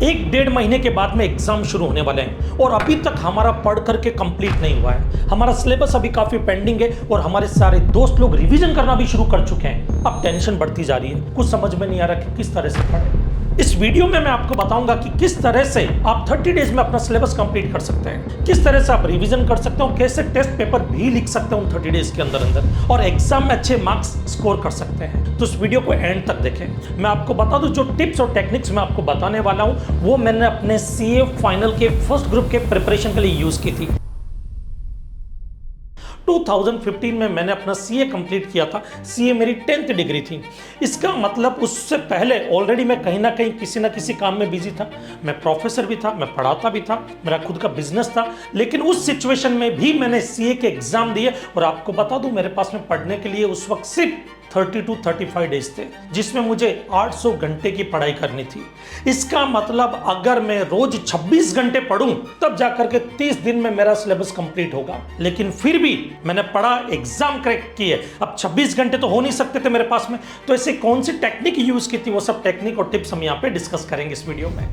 एक डेढ़ महीने के बाद में एग्जाम शुरू होने वाले हैं और अभी तक हमारा पढ़ करके कंप्लीट नहीं हुआ है। हमारा सिलेबस अभी काफी पेंडिंग है और हमारे सारे दोस्त लोग रिवीजन करना भी शुरू कर चुके हैं। अब टेंशन बढ़ती जा रही है, कुछ समझ में नहीं आ रहा कि किस तरह से पढ़े। इस वीडियो में मैं आपको बताऊंगा कि किस तरह से आप 30 डेज में अपना सिलेबस कंप्लीट कर सकते हैं, किस तरह से आप रिवीजन कर सकते हो, कैसे टेस्ट पेपर भी लिख सकते हो उन 30 डेज के अंदर और एग्जाम में अच्छे मार्क्स स्कोर कर सकते हैं। तो इस वीडियो को एंड तक देखें। मैं आपको बता दूं, जो टिप्स और टेक्निक्स मैं आपको बताने वाला हूं वो मैंने अपने सीए फाइनल के फर्स्ट ग्रुप के प्रिपरेशन के लिए यूज की थी। 2015 में मैंने अपना सीए कंप्लीट किया था। सीए मेरी 10th डिग्री थी। इसका मतलब उससे पहले ऑलरेडी मैं कहीं ना कहीं किसी ना किसी काम में बिजी था। मैं प्रोफेसर भी था, मैं पढ़ाता भी था, मेरा खुद का बिजनेस था। लेकिन उस सिचुएशन में भी मैंने सीए के एग्जाम दिए और आपको बता दूं, मेरे पास में पढ़ने के लिए उस वक्त सिर्फ 30 to 35 डेज थे, जिसमें मुझे 800 घंटे की पढ़ाई करनी थी। इसका मतलब अगर मैं रोज 26 घंटे पढ़ूं तब जाकर के 30 दिन में मेरा सिलेबस कंप्लीट होगा। लेकिन फिर भी मैंने पढ़ा, एग्जाम क्रैक किए। अब 26 घंटे तो हो नहीं सकते थे मेरे पास में, तो ऐसे कौन सी टेक्निक यूज की थी, वो सब टेक्निक और टिप्स हम यहाँ पे डिस्कस करेंगे इस वीडियो में।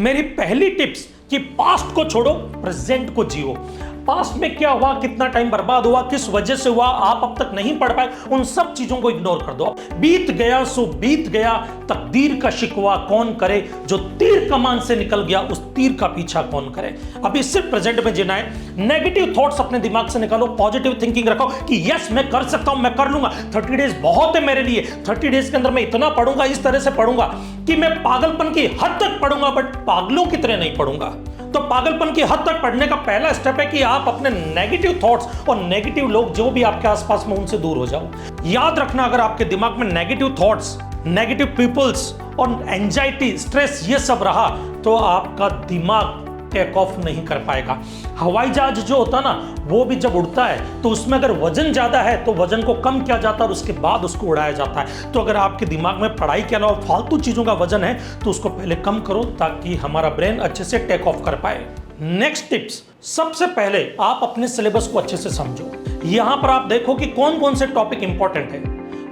मेरी पहली टिप्स कि पास्ट को छोड़ो, प्रेजेंट को जियो। पास्ट में क्या हुआ, कितना टाइम बर्बाद हुआ, किस वजह से हुआ, आप अब तक नहीं पढ़ पाए, उन सब चीजों को इग्नोर कर दो। बीत गया सो बीत गया, तकदीर का शिकवा कौन करे, जो तीर कमान से निकल गया उस तीर का पीछा कौन करे। अभी सिर्फ प्रेजेंट में जीना है। नेगेटिव थॉट्स अपने दिमाग से निकालो, पॉजिटिव थिंकिंग रखो कि यस मैं कर सकता हूं, मैं कर लूंगा। 30 डेज बहुत है मेरे लिए। 30 डेज के अंदर मैं इतना पढ़ूंगा, इस तरह से पढ़ूंगा कि मैं पागलपन की हद तक पढ़ूंगा, बट पागलों की तरह नहीं पढ़ूंगा। तो पागलपन की हद तक पढ़ने का पहला स्टेप है कि आप अपने नेगेटिव थॉट्स और नेगेटिव लोग जो भी आपके आसपास में, उनसे दूर हो जाओ। याद रखना, अगर आपके दिमाग में नेगेटिव थॉट्स, नेगेटिव पीपल्स और एंजाइटी, स्ट्रेस ये सब रहा तो आपका दिमाग टेक ऑफ नहीं कर पाएगा। हवाई जहाज जो होता ना, वो भी जब उड़ता है तो उसमें अगर वजन ज्यादा है तो वजन को कम किया जाता है और उसके बाद उसको उड़ाया जाता है। तो अगर आपके दिमाग में पढ़ाई के अलावा फालतू चीजों का वजन है तो उसको पहले कम करो ताकि हमारा ब्रेन अच्छे से टेक ऑफ कर पाए। नेक्स्ट टिप्स, सबसे पहले आप अपने सिलेबस को अच्छे से समझो। यहां पर आप देखो कि कौन कौन से टॉपिक इंपॉर्टेंट है,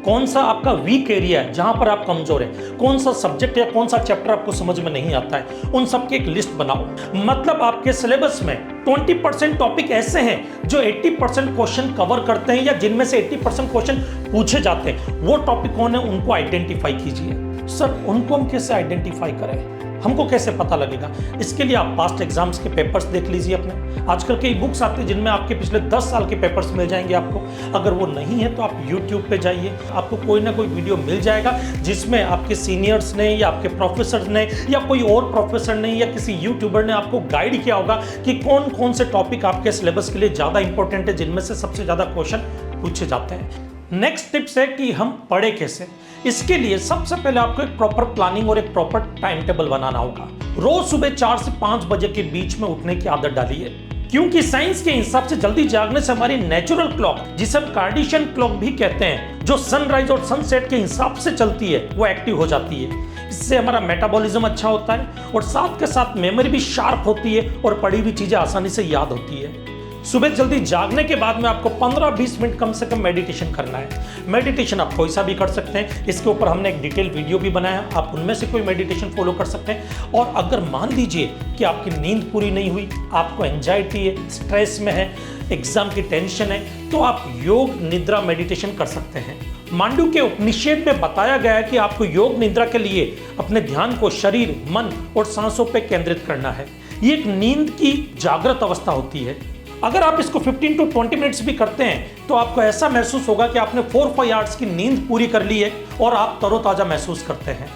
कौन सा आपका वीक एरिया है, जहां पर आप कमजोर है, कौन सा सब्जेक्ट या कौन सा चैप्टर आपको समझ में नहीं आता है, उन सब की एक लिस्ट बनाओ। मतलब आपके सिलेबस में 20% टॉपिक ऐसे हैं जो 80% क्वेश्चन कवर करते हैं या जिनमें से 80% क्वेश्चन पूछे जाते हैं। वो टॉपिक कौन है, उनको आइडेंटिफाई कीजिए। सर उनको हम कैसे आइडेंटिफाई करें, हमको कैसे पता लगेगा? इसके लिए आप पास्ट एग्जाम्स के पेपर्स देख लीजिए अपने। आजकल के बुक्स आते हैं जिनमें आपके पिछले 10 साल के पेपर्स मिल जाएंगे आपको। अगर वो नहीं है तो आप YouTube पे जाइए, आपको कोई ना कोई वीडियो मिल जाएगा जिसमें आपके सीनियर्स ने या आपके प्रोफेसर ने या कोई और प्रोफेसर ने या किसी यूट्यूबर ने आपको गाइड किया होगा कि कौन कौन से टॉपिक आपके सिलेबस के लिए ज़्यादा इंपॉर्टेंट है, जिनमें से सबसे ज़्यादा क्वेश्चन पूछे जाते हैं। नेक्स्ट टिप्स है कि हम पढ़े कैसे। इसके लिए सबसे पहले आपको एक प्रॉपर प्लानिंग और एक प्रॉपर टाइम टेबल बनाना होगा। रोज सुबह 4 से 5 बजे के बीच में उठने की आदत डालिए, क्योंकि साइंस के हिसाब से जल्दी जागने से हमारी नेचुरल क्लॉक, जिसे हम कार्डिशियन क्लॉक भी कहते हैं, जो सनराइज और सनसेट के हिसाब से चलती है, वो एक्टिव हो जाती है। इससे हमारा मेटाबॉलिज्म अच्छा होता है और साथ के साथ मेमोरी भी शार्प होती है और पढ़ी हुई चीजें आसानी से याद होती है। सुबह जल्दी जागने के बाद में आपको 15-20 मिनट कम से कम मेडिटेशन करना है। मेडिटेशन आप कोई सा भी कर सकते हैं, इसके ऊपर हमने एक डिटेल वीडियो भी बनाया, आप उनमें से कोई मेडिटेशन फॉलो कर सकते हैं। और अगर मान लीजिए कि आपकी नींद पूरी नहीं हुई, आपको एंजाइटी है, स्ट्रेस में है, एग्जाम की टेंशन है, तो आप योग निद्रा मेडिटेशन कर सकते हैं। मांडू के उपनिषद में बताया गया है कि आपको योग निद्रा के लिए अपने ध्यान को शरीर, मन और सांसों पर केंद्रित करना है। ये एक नींद की जागृत अवस्था होती है। अगर आप इसको 15 to 20 मिनट्स भी करते हैं तो आपको ऐसा महसूस होगा कि आपने 4-5 आवर्स की नींद पूरी कर ली है और आप तरोताजा महसूस करते हैं।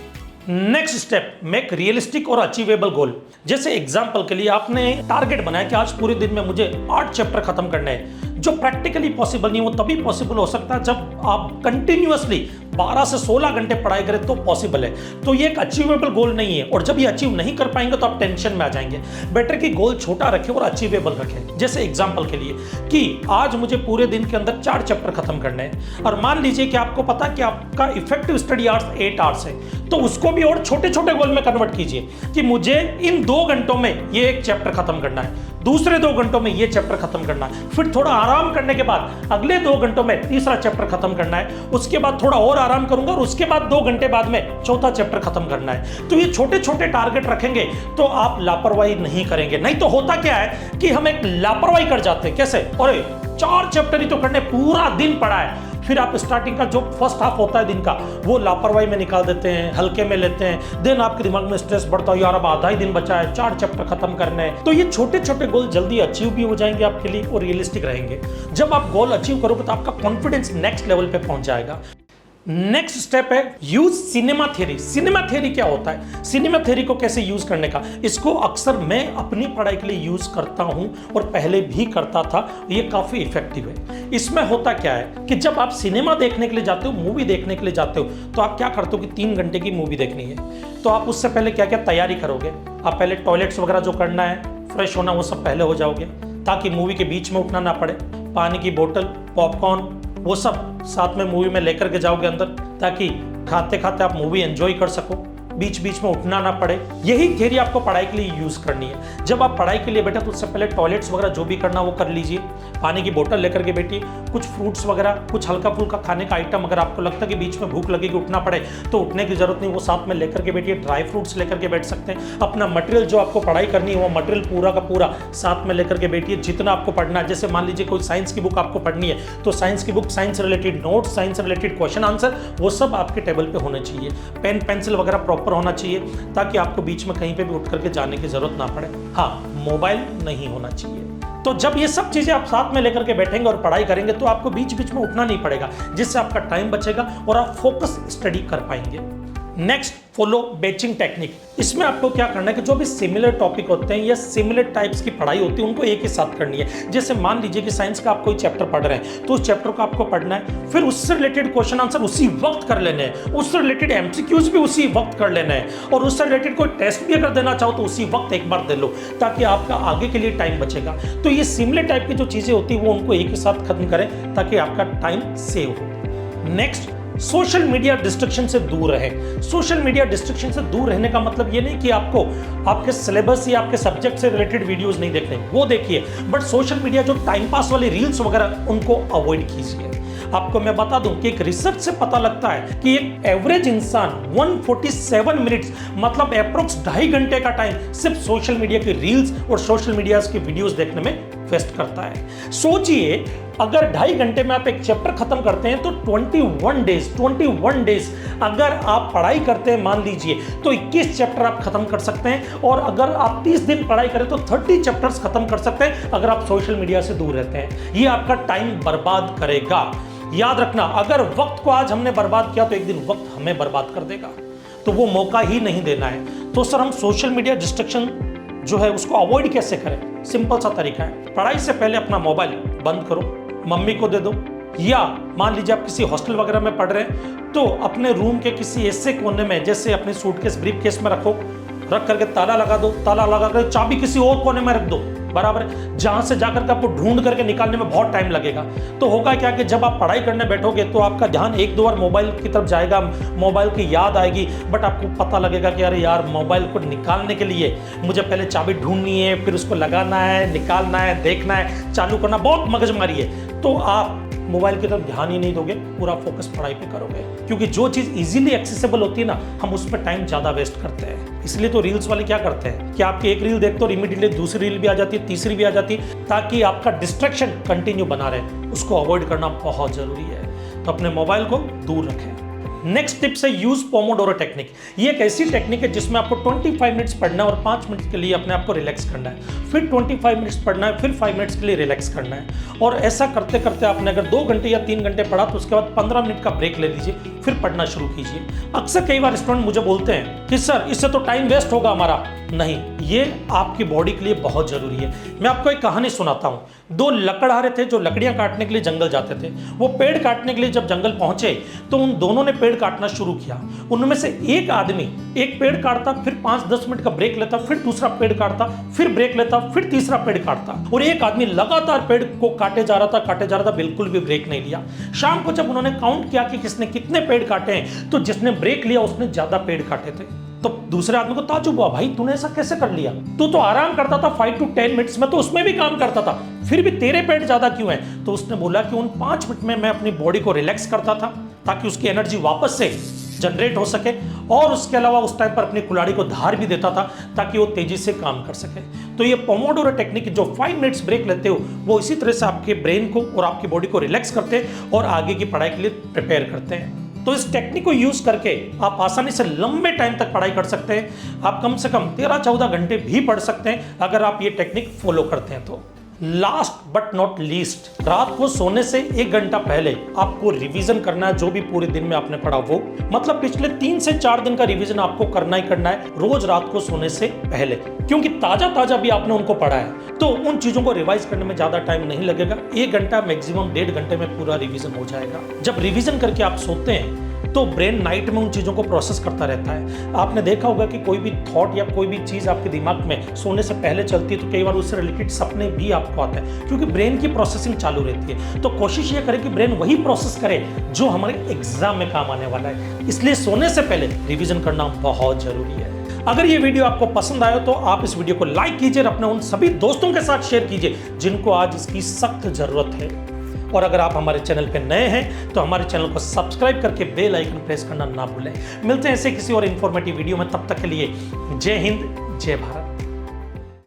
नेक्स्ट स्टेप, मेक रियलिस्टिक और अचीवेबल गोल। जैसे एग्जांपल के लिए आपने टारगेट बनाया कि आज पूरे दिन में मुझे 8 चैप्टर खत्म करने हैं, जो प्रैक्टिकली पॉसिबल नहीं, वो तभी पॉसिबल हो सकता है जब आप कंटिन्यूअसली 12 से 16 घंटे पढ़ाई करें तो पॉसिबल है। तो ये एक अचीवेबल गोल नहीं है और जब ये अचीव नहीं कर पाएंगे तो आप टेंशन में आ जाएंगे। बेटर कि गोल छोटा रखें और अचीवेबल रखें। जैसे एग्जांपल के लिए कि आज मुझे पूरे दिन के अंदर 4 चैप्टर खत्म करने हैं और मान लीजिए कि आपको पता है कि आपका इफेक्टिव स्टडी आवर्स 8 आवर्स है, तो उसको भी और छोटे छोटे गोल में कन्वर्ट कीजिए कि मुझे इन 2 घंटों में ये एक चैप्टर खत्म करना है, दूसरे 2 घंटों में ये चैप्टर खत्म करना है, फिर थोड़ा आराम करने के बाद अगले 2 घंटों में तीसरा चैप्टर खत्म करना है, उसके बाद थोड़ा और आराम करूंगा और उसके बाद 2 घंटे बाद में चौथा चैप्टर खत्म करना है। तो ये छोटे छोटे टारगेट रखेंगे तो आप लापरवाही नहीं करेंगे। नहीं तो होता क्या है कि हम एक लापरवाही कर जाते हैं। कैसे? अरे 4 चैप्टर ही तो करने, पूरा दिन पड़ा है। फिर आप स्टार्टिंग का जो फर्स्ट हाफ होता है दिन का, वो लापरवाही में निकाल देते हैं, हल्के में लेते हैं। देन आपके दिमाग में स्ट्रेस बढ़ता है, यार अब आधा ही दिन बचा है, 4 चैप्टर खत्म करने हैं। तो ये छोटे छोटे गोल जल्दी अचीव भी हो जाएंगे आपके लिए और रियलिस्टिक रहेंगे। जब आप गोल अचीव करोगे तो आपका कॉन्फिडेंस नेक्स्ट लेवल पे पहुंच जाएगा। नेक्स्ट स्टेप है use cinema theory. Cinema theory क्या होता है? सिनेमा थ्योरी को कैसे यूज करने का, इसको अक्सर मैं अपनी पढ़ाई के लिए यूज करता हूं और पहले भी करता था। ये काफी इफेक्टिव है। इसमें होता क्या है कि जब आप सिनेमा देखने के लिए जाते हो, मूवी देखने के लिए जाते हो, तो आप क्या करते हो कि 3 घंटे की मूवी देखनी है, तो आप उससे पहले क्या क्या तैयारी करोगे? आप पहले टॉयलेट्स वगैरह जो करना है, फ्रेश होना, वो सब पहले हो जाओगे ताकि मूवी के बीच में उठना ना पड़े। पानी की बोतल, पॉपकॉर्न, वो सब साथ में मूवी में लेकर के जाओगे अंदर, ताकि खाते खाते आप मूवी एंजॉय कर सको, बीच बीच में उठना ना पड़े। यही थ्योरी आपको पढ़ाई के लिए यूज करनी है। जब आप पढ़ाई के लिए बैठे तो उससे पहले टॉयलेट्स वगैरह जो भी करना वो कर लीजिए, पानी की बोतल लेकर के बैठिए, कुछ फ्रूट्स वगैरह, कुछ हल्का फुल्का खाने का आइटम, अगर आपको लगता है कि बीच में भूख लगेगी, उठना पड़े, तो उठने की जरूरत नहीं, वो साथ में लेकर के बैठिए। ड्राई फ्रूट्स लेकर के बैठ सकते हैं। अपना मटेरियल जो आपको पढ़ाई करनी है वो मटेरियल पूरा का पूरा साथ में लेकर के बैठिए। जितना आपको पढ़ना है, जैसे मान लीजिए कोई साइंस की बुक आपको पढ़नी है, तो साइंस की book, science related notes, science related question answer, वो सब आपके टेबल पे होने चाहिए। पेन पेंसिल वगैरह प्रॉपर होना चाहिए ताकि आपको बीच में कहीं पे भी उठ करके जाने की जरूरत ना पड़े। हाँ, मोबाइल नहीं होना चाहिए। तो जब ये सब चीजें आप साथ में लेकर के बैठेंगे और पढ़ाई करेंगे तो आपको बीच बीच में उठना नहीं पड़ेगा, जिससे आपका टाइम बचेगा और आप फोकस स्टडी कर पाएंगे। Next, follow batching technique. इसमें आपको क्या करना है कि जो भी सिमिलर टॉपिक होते हैं या सिमिलर टाइप्स की पढ़ाई होती है उनको एक ही साथ करनी है। जैसे मान लीजिए कि साइंस का आप कोई चैप्टर पढ़ रहे हैं, तो उस चैप्टर को आपको पढ़ना है, फिर उससे रिलेटेड क्वेश्चन आंसर उसी वक्त कर लेने हैं, उससे रिलेटेड एमसीक्यूज भी उसी वक्त कर लेना है, और उससे रिलेटेड कोई टेस्ट भी अगर देना चाहो तो उसी वक्त एक बार दे लो, ताकि आपका आगे के लिए टाइम बचेगा। तो ये सिमिलर टाइप की जो चीजें होती है वो उनको एक ही साथ खत्म करें ताकि आपका टाइम सेव हो। नेक्स्ट, सोशल मीडिया डिस्ट्रक्शन से दूर रहें। सोशल मीडिया डिस्ट्रक्शन से दूर रहने का मतलब ये नहीं कि आपको आपके सिलेबस या आपके सब्जेक्ट से रिलेटेड वीडियोस नहीं देखने, वो देखिए, बट सोशल मीडिया जो टाइम पास वाली रील्स वगैरह उनको अवॉइड कीजिए। आपको मैं बता दूं कि एक रिसर्च से पता लगता है कि एक एवरेज इंसान 147 मिनट्स मतलब अप्रोक्स 2.5 घंटे का टाइम सिर्फ सोशल मीडिया की रील्स और सोशल मीडिया की वीडियोस देखने में वेस्ट करता है। सोचिए, अगर 2.5 घंटे में आप एक चैप्टर खत्म करते हैं तो 21 डेज अगर आप पढ़ाई करते हैं, मान लीजिए, तो 21 चैप्टर आप खत्म कर सकते हैं। और अगर आप 30 दिन पढ़ाई करें तो 30 चैप्टर्स खत्म कर सकते हैं अगर आप सोशल मीडिया से दूर रहते हैं। ये आपका टाइम बर्बाद करेगा। याद रखना, अगर वक्त को आज हमने बर्बाद किया तो एक दिन वक्त हमें बर्बाद कर देगा, तो वो मौका ही नहीं देना है। तो सर, हम सोशल मीडिया डिस्ट्रक्शन जो है उसको अवॉइड कैसे करें? सिंपल सा तरीका है, पढ़ाई से पहले अपना मोबाइल बंद करो, मम्मी को दे दो, या मान लीजिए आप किसी हॉस्टल वगैरह में पढ़ रहे हैं तो अपने रूम के किसी ऐसे कोने में, जैसे अपने सूटकेस, ब्रीफकेस में रखो, रख करके ताला लगा दो, ताला लगा कर चाबी किसी और कोने में रख दो, बराबर है, जहां से जाकर के आपको ढूंढ करके निकालने में बहुत टाइम लगेगा। तो होगा क्या कि जब आप पढ़ाई करने बैठोगे तो आपका ध्यान 1-2 बार मोबाइल की तरफ जाएगा, मोबाइल की याद आएगी, बट आपको पता लगेगा कि अरे यार, मोबाइल को निकालने के लिए मुझे पहले चाबी ढूंढनी है, फिर उसको लगाना है, निकालना है, देखना है, चालू करना, बहुत मगजमारी है। तो आप मोबाइल की तरफ ध्यान ही नहीं दोगे, पूरा फोकस पढ़ाई पे करोगे, क्योंकि जो चीज़ इजीली एक्सेसिबल होती है ना, हम उस पर टाइम ज़्यादा वेस्ट करते हैं। इसलिए तो रील्स वाले क्या करते हैं कि आपकी एक रील देखते हो और इमीडिएटली दूसरी रील भी आ जाती है, तीसरी भी आ जाती है, ताकि आपका डिस्ट्रैक्शन कंटिन्यू बना रहे। उसको अवॉइड करना बहुत जरूरी है। तो अपने मोबाइल को दूर रखें। नेक्स्ट टिप्स है यूज पोमोडोरो टेक्निक। ये एक ऐसी टेक्निक है जिसमें आपको 25 मिनट्स पढ़ना है और 5 मिनट के लिए अपने आप को रिलैक्स करना है, फिर 25 मिनट्स पढ़ना है, फिर 5 मिनट्स के लिए रिलैक्स करना है। और ऐसा करते करते आपने अगर 2 घंटे या 3 घंटे पढ़ा तो उसके बाद 15 मिनट का ब्रेक ले लीजिए, फिर पढ़ना शुरू कीजिए। अक्सर कई बार स्टूडेंट मुझे बोलते हैं कि सर, इससे तो टाइम वेस्ट होगा हमारा। नहीं, ये आपकी बॉडी के लिए बहुत जरूरी है। मैं आपको एक कहानी सुनाता हूँ। 2 लकड़हारे थे जो लकड़ियां काटने के लिए जंगल जाते थे। वो पेड़ काटने के लिए जब जंगल पहुंचे तो उन दोनों ने पेड़ काटना शुरू किया। उनमें से एक आदमी एक पेड़ काटता, फिर 5-10 मिनट का ब्रेक लेता, फिर दूसरा पेड़ काटता, फिर ब्रेक लेता, फिर तीसरा पेड़ काटता, और एक आदमी लगातार पेड़ को काटे जा रहा था, बिल्कुल भी ब्रेक नहीं लिया। शाम को जब उन्होंने काउंट किया कि किसने कितने पेड़ काटे हैं, तो जिसने ब्रेक लिया उसने ज्यादा पेड़ काटे थे। तो दूसरे आदमी को ताज्जुब हुआ, भाई तूने ऐसा कैसे कर लिया? तू तो आराम करता था 5 to 10 मिनट्स में, तो उसमें भी काम करता था, फिर भी तेरे पेड़ ज्यादा क्यों है? तो उसने बोला कि उन 5 मिनट में मैं अपनी बॉडी को रिलैक्स करता था ताकि उसकी एनर्जी वापस से जनरेट हो सके, और उसके अलावा उस टाइम पर अपनी कुल्हाड़ी को धार भी देता था ताकि वो तेजी से काम कर सके। तो ये पोमोडोरो टेक्निक, जो 5 मिनट्स ब्रेक लेते हो, वो इसी तरह से आपके ब्रेन को और आपकी बॉडी को रिलैक्स करते हैं और आगे की पढ़ाई के लिए प्रिपेयर करते हैं। तो इस टेक्निक को यूज करके आप आसानी से लंबे टाइम तक पढ़ाई कर सकते हैं। आप कम से कम 13-14 घंटे भी पढ़ सकते हैं अगर आप ये टेक्निक फॉलो करते हैं तो। लास्ट बट नॉट लीस्ट, रात को सोने से 1 घंटा पहले आपको रिवीजन करना है जो भी पूरे दिन में आपने पढ़ा वो। मतलब पिछले 3 से 4 दिन का रिवीजन आपको करना ही करना है रोज रात को सोने से पहले, क्योंकि ताजा ताजा भी आपने उनको पढ़ा है तो उन चीजों को रिवाइज करने में ज्यादा टाइम नहीं लगेगा। 1 घंटा मैक्सिमम 1.5 घंटे में पूरा रिवीजन हो जाएगा। जब रिवीजन करके आप सोते हैं तो ब्रेन नाइट में उन चीज़ों को प्रोसेस करता रहता है। आपने देखा होगा कि कोई भी थॉट या कोई भी चीज़ आपके दिमाग में सोने से पहले चलती है तो कई बार उससे रिलेटेड सपने भी आपको आते हैं, क्योंकि ब्रेन की प्रोसेसिंग चालू रहती है। तो कोशिश ये करें कि ब्रेन वही प्रोसेस करे जो हमारे एग्जाम में काम आने वाला है। इसलिए सोने से पहले रिविजन करना बहुत जरूरी है। अगर ये वीडियो आपको पसंद आया तो आप इस वीडियो को लाइक कीजिए और अपने उन सभी दोस्तों के साथ शेयर कीजिए जिनको आज इसकी सख्त जरूरत है। और अगर आप हमारे चैनल पे नए हैं तो हमारे चैनल को सब्सक्राइब करके बेल आइकन प्रेस करना ना भूलें। मिलते हैं ऐसे किसी और इन्फॉर्मेटिव वीडियो में, तब तक के लिए जय हिंद, जय भारत।